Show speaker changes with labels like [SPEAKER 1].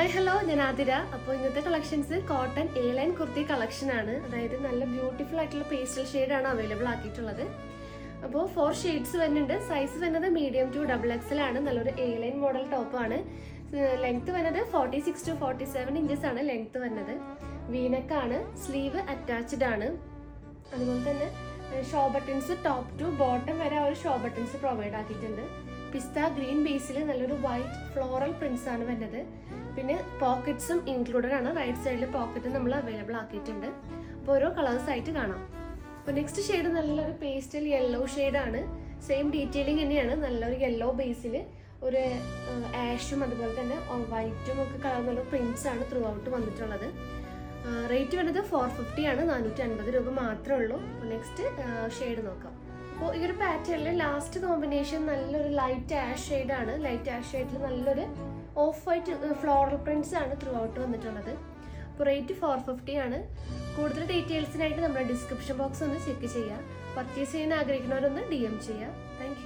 [SPEAKER 1] Hi hello, ഞാൻ ആതിര. അപ്പോൾ ഇന്നത്തെ collections cotton A line kurti collection ആണ്. അതായത് നല്ല ബ്യൂട്ടിഫുൾ ആയിട്ടുള്ള പേസ്റ്റൽ ഷെയ്ഡാണ് അവൈലബിൾ ആക്കിയിട്ടുള്ളത്. അപ്പോൾ 4 ഷെയ്ഡ്സ് വരുന്നുണ്ട്. സൈസ് വരുന്നത് മീഡിയം ടു XXL ആണ്. നല്ലൊരു എ ലൈൻ മോഡൽ ടോപ്പാണ്. ലെങ്ത് വരുന്നത് 46 to 47 ഇഞ്ചസ് ആണ് ലെങ്ത് വരുന്നത്. വീനക്കാണ്, സ്ലീവ് അറ്റാച്ച്ഡ് ആണ്. അതുപോലെ തന്നെ show buttons top to bottom വരെ ആ ഒരു ഷോ ബട്ടൺസ് പ്രൊവൈഡ് ആക്കിയിട്ടുണ്ട്. പിസ്ത ഗ്രീൻ ബേസിൽ നല്ലൊരു വൈറ്റ് ഫ്ലോറൽ പ്രിന്റ്സ് ആണ് വരുന്നത്. പിന്നെ പോക്കറ്റ്സും ഇൻക്ലൂഡഡ് ആണ്. റൈറ്റ് സൈഡിൽ പോക്കറ്റ് നമ്മൾ അവൈലബിൾ ആക്കിയിട്ടുണ്ട്. അപ്പോൾ ഓരോ കളേഴ്സ് ആയിട്ട് കാണാം. അപ്പോൾ നെക്സ്റ്റ് ഷെയ്ഡ് നല്ലൊരു പേസ്റ്റൽ യെല്ലോ ഷെയ്ഡാണ്. സെയിം ഡീറ്റെയിലിംഗ് തന്നെയാണ്. നല്ലൊരു യെല്ലോ ബേസിൽ ഒരു ആഷും അതുപോലെ തന്നെ വൈറ്റും ഒക്കെ കളർന്നുള്ള പ്രിന്റ്സ് ആണ് ത്രൂ ഔട്ട് വന്നിട്ടുള്ളത്. റേറ്റ് വരുന്നത് 450 ആണ്. 450 രൂപ മാത്രമേ ഉള്ളൂ. അപ്പോൾ നെക്സ്റ്റ് ഷെയ്ഡ് നോക്കാം. അപ്പോൾ ഈ ഒരു പാറ്റേണിൽ ലാസ്റ്റ് കോമ്പിനേഷൻ നല്ലൊരു ലൈറ്റ് ആഷ് ഷെയ്ഡാണ്. ലൈറ്റ് ആഷ് ഷെയ്ഡിൽ നല്ലൊരു ഓഫ് വൈറ്റ് ഫ്ലോറൽ പ്രിന്റ്സ് ആണ് ത്രൂ ഔട്ട് വന്നിട്ടുള്ളത്. അപ്പോൾ റേറ്റ് 450 ആണ്. കൂടുതൽ ഡീറ്റെയിൽസിനായിട്ട് നമ്മുടെ ഡിസ്ക്രിപ്ഷൻ ബോക്സ് ഒന്ന് ചെക്ക് ചെയ്യുക. പർച്ചേസ് ചെയ്യാൻ ആഗ്രഹിക്കുന്നവരൊന്ന് DM ചെയ്യുക. താങ്ക്